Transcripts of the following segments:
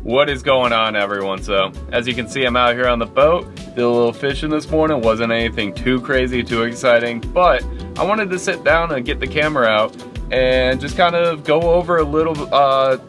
What is going on, everyone? So as you can see, I'm out here on the boat. Did a little fishing this morning. Wasn't anything too crazy, too exciting, but I wanted to sit down and get the camera out and just kind of go over a little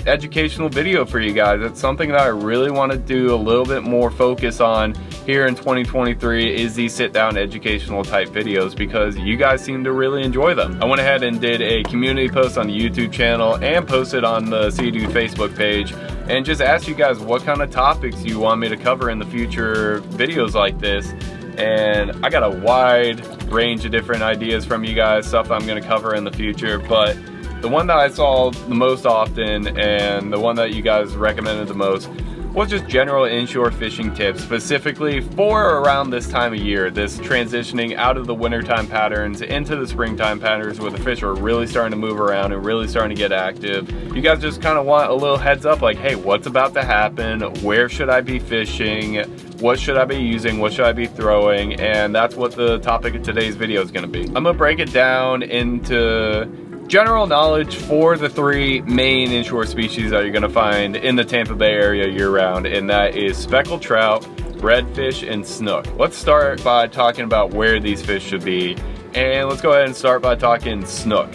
educational video for you guys. It's something that I really want to do a little bit more focus on here in 2023 is these sit-down educational type videos, because you guys seem to really enjoy them. I went ahead and did a community post on the YouTube channel and posted on the See Dude Facebook page and just asked you guys what kind of topics you want me to cover in the future videos like this. And I got a wide range of different ideas from you guys, stuff I'm going to cover in the future, but the one that I saw the most often and the one that you guys recommended the most was just general inshore fishing tips, specifically for around this time of year, this transitioning out of the wintertime patterns into the springtime patterns where the fish are really starting to move around and really starting to get active. You guys just kind of want a little heads up, like, hey, what's about to happen? Where should I be fishing? What should I be using? What should I be throwing? And that's what the topic of today's video is going to be. I'm going to break it down into general knowledge for the three main inshore species that you're going to find in the Tampa Bay area year-round, and that is speckled trout, redfish, and snook. Let's start by talking about where these fish should be, and let's go ahead and start by talking snook.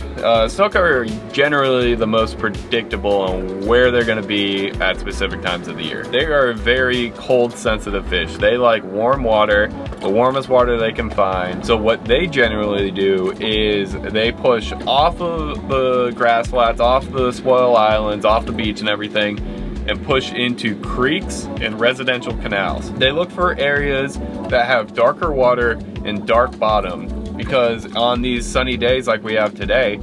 Snook are generally the most predictable on where they're going to be at specific times of the year. They are very cold sensitive fish. They like warm water, the warmest water they can find. So what they generally do is they push off of the grass flats, off the spoil islands, off the beach and everything, and push into creeks and residential canals. They look for areas that have darker water and dark bottom, because on these sunny days like we have today,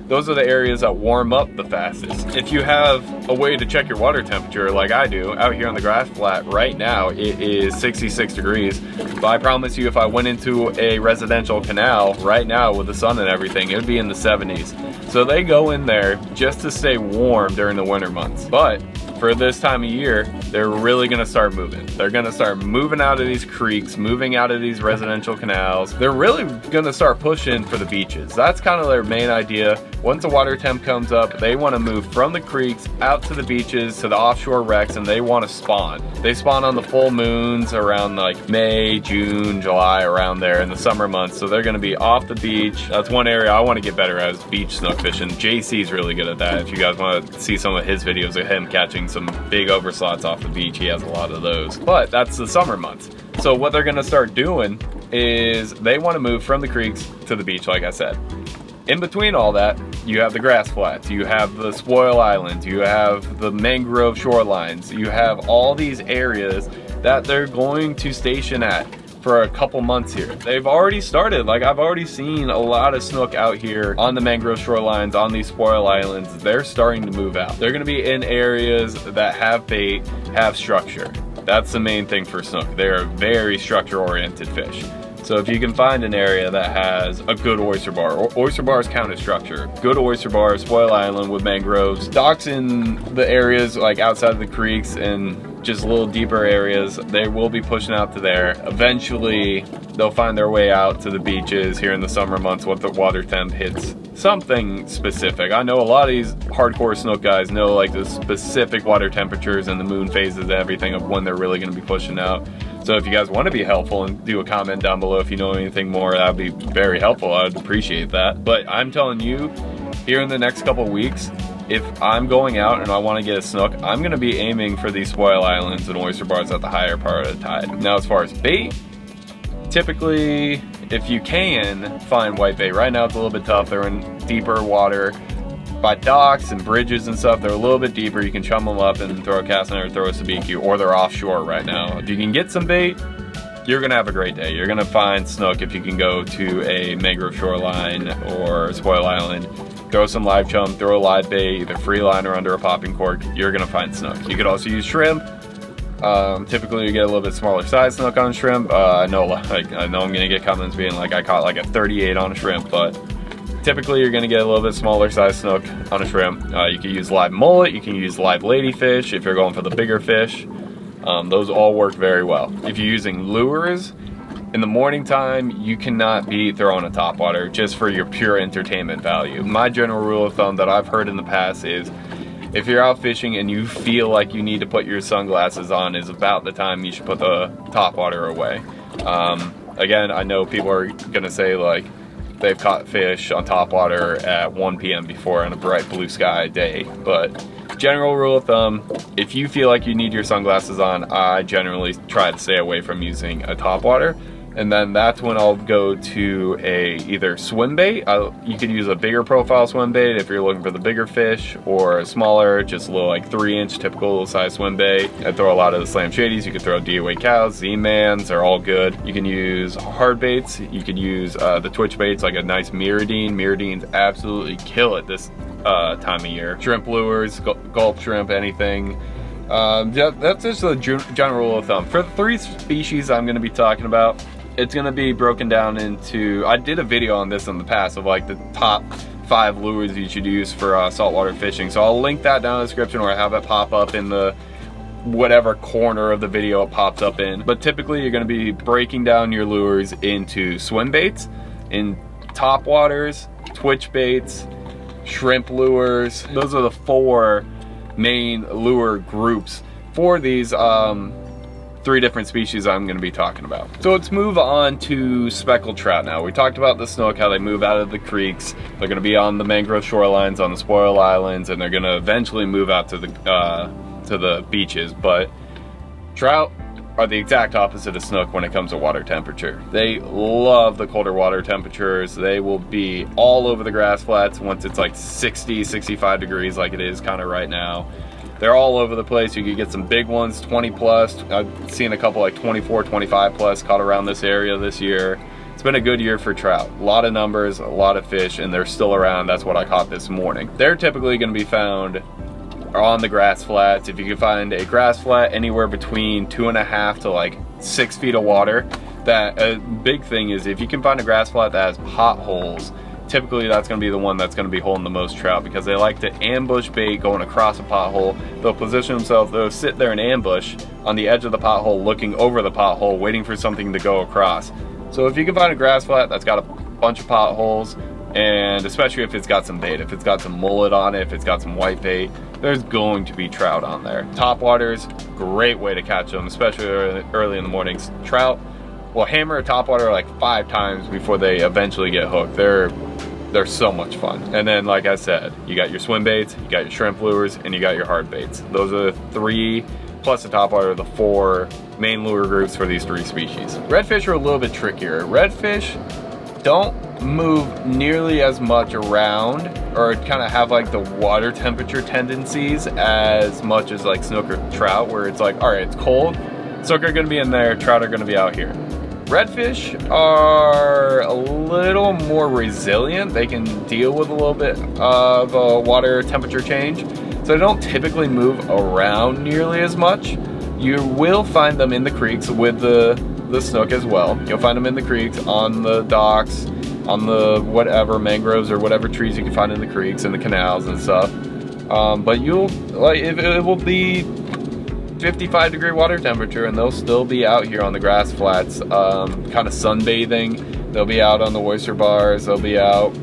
those are the areas that warm up the fastest. If you have a way to check your water temperature like I do, out here on the grass flat right now, it is 66 degrees. But I promise you, if I went into a residential canal right now with the sun and everything, it would be in the 70s. So they go in there just to stay warm during the winter months. But for this time of year, they're really gonna start moving. They're gonna start moving out of these creeks, moving out of these residential canals. They're really gonna start pushing for the beaches. That's kind of their main idea. Once the water temp comes up, they wanna move from the creeks out to the beaches, to the offshore wrecks, and they wanna spawn. They spawn on the full moons around like May, June, July, around there in the summer months. So they're gonna be off the beach. That's one area I wanna get better at, is beach snook fishing. JC's really good at that. If you guys wanna see some of his videos of him catching some big overslots off the beach, he has a lot of those. But that's the summer months. So what they're gonna start doing is they wanna move from the creeks to the beach, like I said. In between all that, you have the grass flats, you have the spoil islands, you have the mangrove shorelines, you have all these areas that they're going to station at for a couple months here. They've already started. Like, I've already seen a lot of snook out here on the mangrove shorelines, on these spoil islands. They're starting to move out. They're gonna be in areas that have bait, have structure. That's the main thing for snook. They're a very structure-oriented fish. So if you can find an area that has a good oyster bar, or oyster bars count as structure, good oyster bar, spoil island with mangroves, docks in the areas like outside of the creeks and just little deeper areas, they will be pushing out to there. Eventually, they'll find their way out to the beaches here in the summer months once the water temp hits something specific. I know a lot of these hardcore snook guys know like the specific water temperatures and the moon phases and everything of when they're really gonna be pushing out. So if you guys want to be helpful, and do a comment down below if you know anything more, that would be very helpful. I'd appreciate that. But I'm telling you, here in the next couple weeks, if I'm going out and I want to get a snook, I'm going to be aiming for these spoil islands and oyster bars at the higher part of the tide. Now, as far as bait, typically, if you can find white bait, right now it's a little bit tough. They're in deeper water. By docks and bridges and stuff, they're a little bit deeper. You can chum them up and throw a cast on or throw a sabiki, or they're offshore right now. If you can get some bait, you're gonna have a great day. You're gonna find snook if you can go to a mangrove shoreline or spoil island, throw some live chum, throw a live bait, either free line or under a popping cork, you're gonna find snook. You could also use shrimp. Typically you get a little bit smaller size snook on shrimp. I know I'm gonna get comments being like, I caught like a 38 on a shrimp, but typically you're gonna get a little bit smaller size snook on a shrimp. You can use live mullet, you can use live ladyfish if you're going for the bigger fish. Those all work very well. If you're using lures, in the morning time, you cannot be throwing a topwater just for your pure entertainment value. My general rule of thumb that I've heard in the past is, if you're out fishing and you feel like you need to put your sunglasses on, is about the time you should put the topwater away. Again, I know people are gonna say like they've caught fish on topwater at 1 p.m. before on a bright blue sky day, but general rule of thumb, if you feel like you need your sunglasses on, I generally try to stay away from using a topwater. And then that's when I'll go to a either swim bait. You could use a bigger profile swim bait if you're looking for the bigger fish, or a smaller, just a little like 3-inch typical size swim bait. I throw a lot of the slam shadies. You could throw Daiwa cows, Z-mans, they're all good. You can use hard baits. You could use the twitch baits like a nice Mirrodine. Mirrodines absolutely kill it this time of year. Shrimp lures, gulp shrimp, anything. Yeah, that's just the general rule of thumb. For the 3 species I'm gonna be talking about, it's gonna be broken down into, I did a video on this in the past of like the top 5 lures you should use for saltwater fishing. So I'll link that down in the description, or have it pop up in the whatever corner of the video it pops up in. But typically you're gonna be breaking down your lures into swim baits, in top waters, twitch baits, shrimp lures. Those are the 4 main lure groups for these 3 different species I'm going to be talking about. So let's move on to speckled trout now. We talked about the snook, how they move out of the creeks. They're going to be on the mangrove shorelines, on the spoil islands, and they're going to eventually move out to the beaches. But trout are the exact opposite of snook when it comes to water temperature. They love the colder water temperatures. They will be all over the grass flats once it's like 60, 65 degrees like it is kind of right now. They're all over the place. You could get some big ones, 20 plus. I've seen a couple like 24, 25 plus caught around this area this year. It's been a good year for trout. A lot of numbers, a lot of fish, and they're still around. That's what I caught this morning. They're typically gonna be found on the grass flats. If you can find a grass flat anywhere between 2.5 to like 6 feet of water, that a big thing is if you can find a grass flat that has potholes, typically that's going to be the one that's going to be holding the most trout, because they like to ambush bait going across a pothole. They'll position themselves, they'll sit there and ambush on the edge of the pothole, looking over the pothole, waiting for something to go across. So if you can find a grass flat that's got a bunch of potholes, and especially if it's got some bait, if it's got some mullet on it, if it's got some white bait, there's going to be trout on there. Top waters, great way to catch them, especially early in the mornings. Trout will hammer a topwater like 5 times before they eventually get hooked. They're so much fun. And then, like I said, you got your swim baits, you got your shrimp lures, and you got your hard baits. Those are the 3, plus the topwater, the 4 main lure groups for these 3 species. Redfish are a little bit trickier. Redfish don't move nearly as much around, or kind of have like the water temperature tendencies as much as like snook or trout, where it's like, all right, it's cold, snook are gonna be in there, trout are gonna be out here. Redfish are a little more resilient. They can deal with a little bit of a water temperature change, so they don't typically move around nearly as much. You will find them in the creeks with the snook as well. You'll find them in the creeks, on the docks, on the whatever mangroves or whatever trees you can find in the creeks and the canals and stuff. But you'll like it will be 55-degree water temperature, and they'll still be out here on the grass flats, kind of sunbathing. They'll be out on the oyster bars. They'll be out.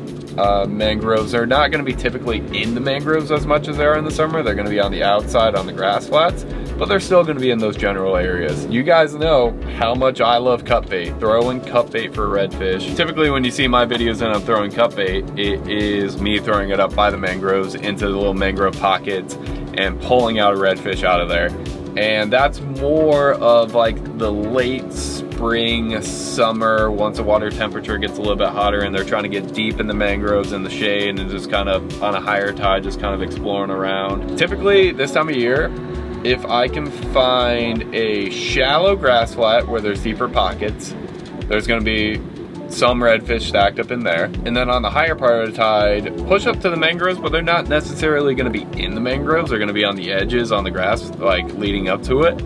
Mangroves, they're not going to be typically in the mangroves as much as they are in the summer. They're going to be on the outside on the grass flats, but they're still going to be in those general areas. You guys know how much I love cut bait, throwing cut bait for redfish. Typically when you see my videos and I'm throwing cut bait, it is me throwing it up by the mangroves into the little mangrove pockets and pulling out a redfish out of there. And that's more of like the late spring, summer, once the water temperature gets a little bit hotter and they're trying to get deep in the mangroves in the shade and just kind of on a higher tide, just kind of exploring around. Typically this time of year, if I can find a shallow grass flat where there's deeper pockets, there's gonna be some redfish stacked up in there. And then on the higher part of the tide, push up to the mangroves, but they're not necessarily gonna be in the mangroves. They're gonna be on the edges, on the grass, like leading up to it.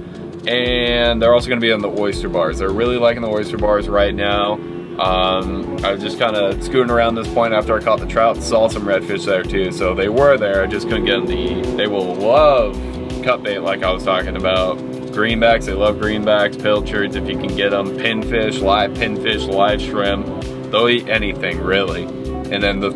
And they're also gonna be on the oyster bars. They're really liking the oyster bars right now. I was just kind of scooting around this point after I caught the trout, saw some redfish there too. So they were there, I just couldn't get them to eat. They will love cut bait like I was talking about. Greenbacks, they love greenbacks, pilchards if you can get them, pinfish, live shrimp. They'll eat anything really. And then the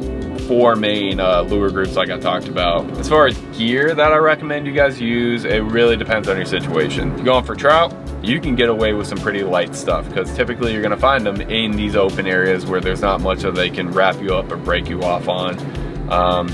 4 main lure groups like I talked about. As far as gear that I recommend you guys use, it really depends on your situation. If you're going for trout, you can get away with some pretty light stuff because typically you're gonna find them in these open areas where there's not much that they can wrap you up or break you off on.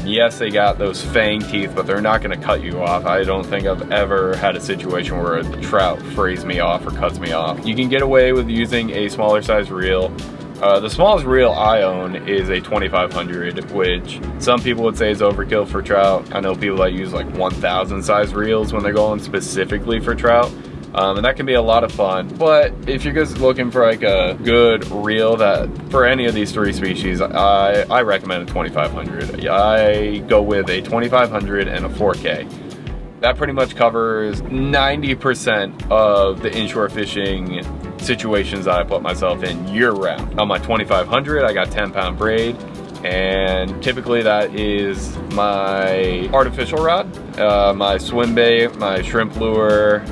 Yes, they got those fang teeth, but they're not gonna cut you off. I don't think I've ever had a situation where a trout frays me off or cuts me off. You can get away with using a smaller size reel. The smallest reel I own is a 2500, which some people would say is overkill for trout. I know people that use like 1000 size reels when they're going specifically for trout. And that can be a lot of fun. But if you're just looking for like a good reel that for any of these 3 species, I recommend a 2500. I go with a 2500 and a 4K. That pretty much covers 90% of the inshore fishing situations that I put myself in year round. On my 2500, I got 10-pound braid, and typically that is my artificial rod, my swim bait, my shrimp lure,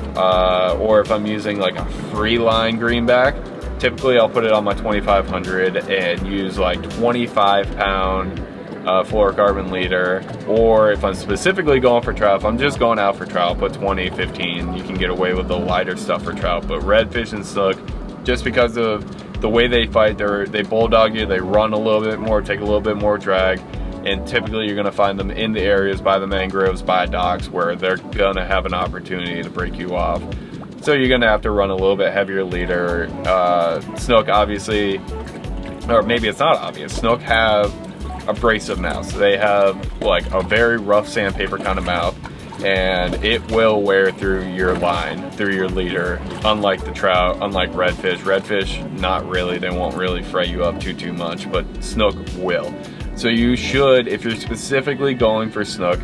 or if I'm using like a free line greenback, typically I'll put it on my 2500 and use like 25-pound fluorocarbon leader. Or if I'm specifically going for trout, if I'm just going out for trout, put 20, 15. You can get away with the lighter stuff for trout. But redfish and snook, just because of the way they fight, they bulldog you, they run a little bit more, take a little bit more drag, and typically you're gonna find them in the areas by the mangroves, by docks, where they're gonna have an opportunity to break you off. So you're gonna have to run a little bit heavier leader. Snook obviously, or maybe it's not obvious, snook have abrasive mouths. They have like a very rough sandpaper kind of mouth, and it will wear through your line, through your leader, unlike the trout, unlike redfish. Redfish, not really, they won't really fray you up too much, but snook will. So you should, if you're specifically going for snook,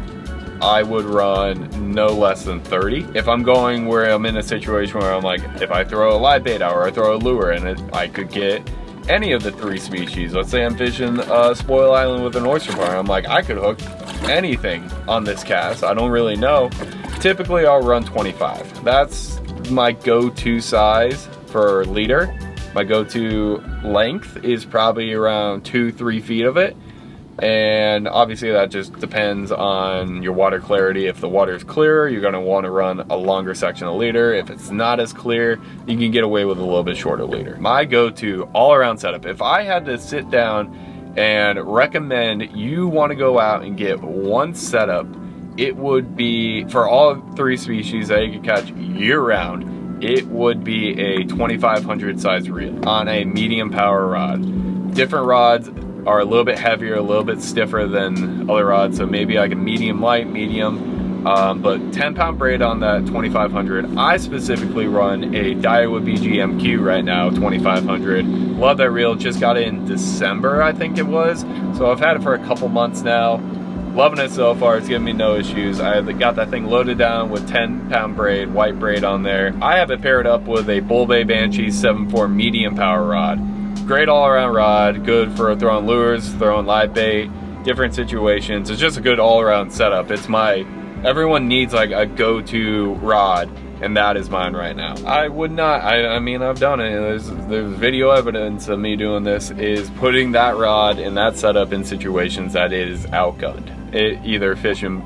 I would run no less than 30. If I'm going where I'm in a situation where I'm like, if I throw a live bait out or I throw a lure in it, I could get any of the 3 species. Let's say I'm fishing Spoil Island with an oyster bar. I'm like, I could hook anything on this cast. I don't really know. Typically I'll run 25. That's my go-to size for leader. My go-to length is probably around 2-3 feet of it. And obviously that just depends on your water clarity. If the water is clearer, you're going to want to run a longer section of leader. If it's not as clear, you can get away with a little bit shorter leader. My go-to all-around setup, if I had to sit down and recommend you want to go out and get one setup, it would be, for all 3 species that you can catch year-round, it would be a 2500 size reel on a medium power rod. Different rods are a little bit heavier, a little bit stiffer than other rods, so maybe like a medium light, medium, but 10-pound braid on that 2500. I specifically run a Daiwa BGMQ right now, 2500. Love that reel, just got it in December, I think it was, so I've had it for a couple months now. Loving it so far, it's giving me no issues. I got that thing loaded down with 10-pound braid, white braid on there. I have it paired up with a Bull Bay Banshee 7.4 medium power rod. Great all-around rod, good for throwing lures, throwing live bait, different situations. It's just a good all-around setup. It's everyone needs like a go-to rod, and that is mine right now. I would not, I mean, I've done it. There's video evidence of me doing this, is putting that rod and that setup in situations that it is outgunned. Either fishing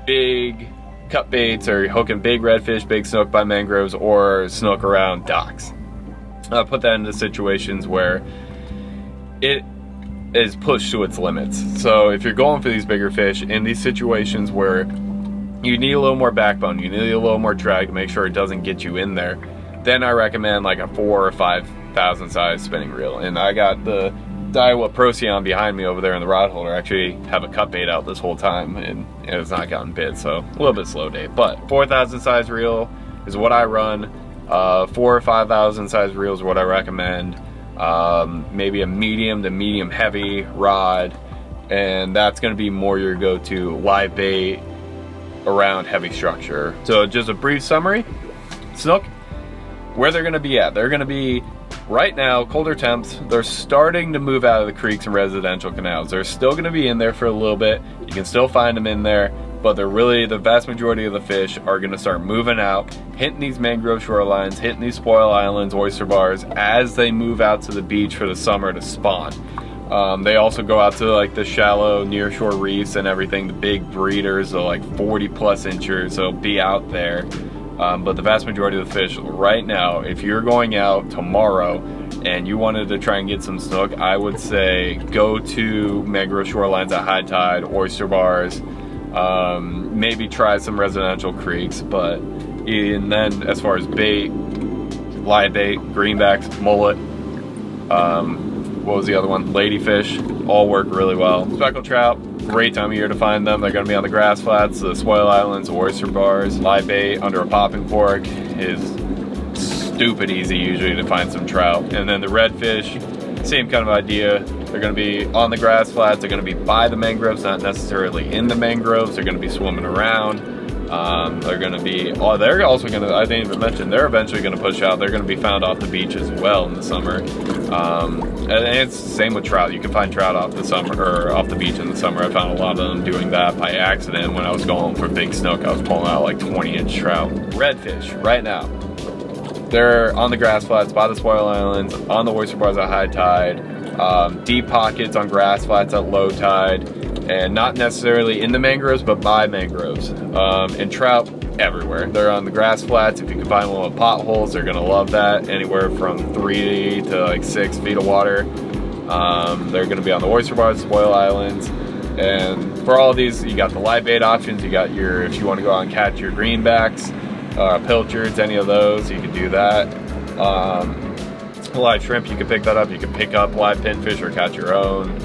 big cut baits or hooking big redfish, big snook by mangroves, or snook around docks. Put that into situations where it is pushed to its limits. So if you're going for these bigger fish, in these situations where you need a little more backbone, you need a little more drag to make sure it doesn't get you in there, then I recommend like a 4,000 or 5,000 size spinning reel. And I got the Daiwa Procyon behind me over there in the rod holder. I actually have a cut bait out this whole time, and it's not gotten bit, so a little bit slow day. But 4,000 size reel is what I run. 4,000 or 5,000 size reels is what I recommend. Maybe a medium to medium heavy rod, and that's going to be more your go-to live bait around heavy structure. So just a brief summary: snook, where they're going to be at. They're going to be, right now, colder temps. They're starting to move out of the creeks and residential canals. They're still going to be in there for a little bit. You can still find them in there, but they're really, the vast majority of the fish are going to start moving out, hitting these mangrove shorelines, hitting these spoil islands, oyster bars, as they move out to the beach for the summer to spawn. They also go out to like the shallow nearshore reefs and everything. The big breeders are like 40+ inchers, so be out there. But the vast majority of the fish right now, if you're going out tomorrow and you wanted to try and get some snook, I would say go to mangrove shorelines at high tide, oyster bars, maybe try some residential creeks. But and then as far as bait, live bait, greenbacks, mullet, what was the other one? Ladyfish, all work really well. Speckled trout, great time of year to find them. They're gonna be on the grass flats, the spoil islands, oyster bars. Live bait under a popping cork is stupid easy usually to find some trout. And then the redfish, same kind of idea. They're gonna be on the grass flats, they're gonna be by the mangroves, not necessarily in the mangroves. They're gonna be swimming around. They're gonna be, they're also gonna, I didn't even mention, they're eventually gonna push out. They're gonna be found off the beach as well in the summer. And it's the same with trout. You can find trout off the summer, or off the beach in the summer. I found a lot of them doing that by accident when I was going for big snook. I was pulling out like 20-inch trout. Redfish, right now, they're on the grass flats, by the spoil islands, on the oyster bars at high tide, deep pockets on grass flats at low tide, and not necessarily in the mangroves, but by mangroves. And trout everywhere. They're on the grass flats. If you can find one with potholes, they're gonna love that. Anywhere from 3 to like 6 feet of water. They're gonna be on the oyster bars, spoil islands. And for all of these, you got the live bait options. You got your, if you wanna go out and catch your greenbacks, pilchards, any of those, you can do that. Live shrimp, you can pick that up. You can pick up live pinfish or catch your own.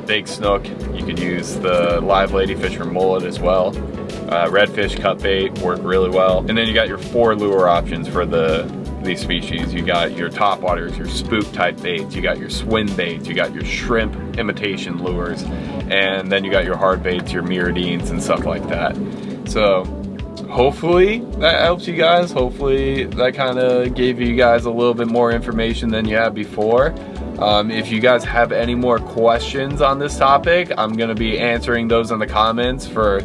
Big snook, you could use the live ladyfish or mullet as well. Redfish, cut bait work really well. And then you got your 4 lure options for these species. You got your topwaters, your spook type baits, you got your swim baits, you got your shrimp imitation lures, and then you got your hard baits, your myridines and stuff like that. So hopefully that helps you guys. Hopefully that kind of gave you guys a little bit more information than you had before. If you guys have any more questions on this topic, I'm gonna be answering those in the comments for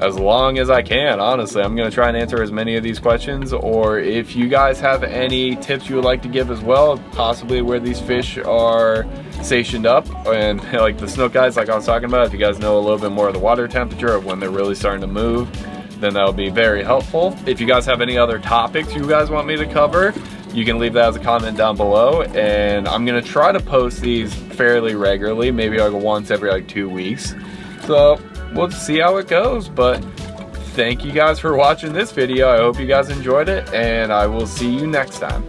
as long as I can. Honestly, I'm gonna try and answer as many of these questions. Or if you guys have any tips you would like to give as well, possibly where these fish are stationed up, and like the snook guys, like I was talking about, if you guys know a little bit more of the water temperature of when they're really starting to move, then that'll be very helpful. If you guys have any other topics you guys want me to cover, you can leave that as a comment down below, and I'm gonna try to post these fairly regularly, maybe like once every like 2 weeks. So we'll see how it goes, but thank you guys for watching this video. I hope you guys enjoyed it, and I will see you next time.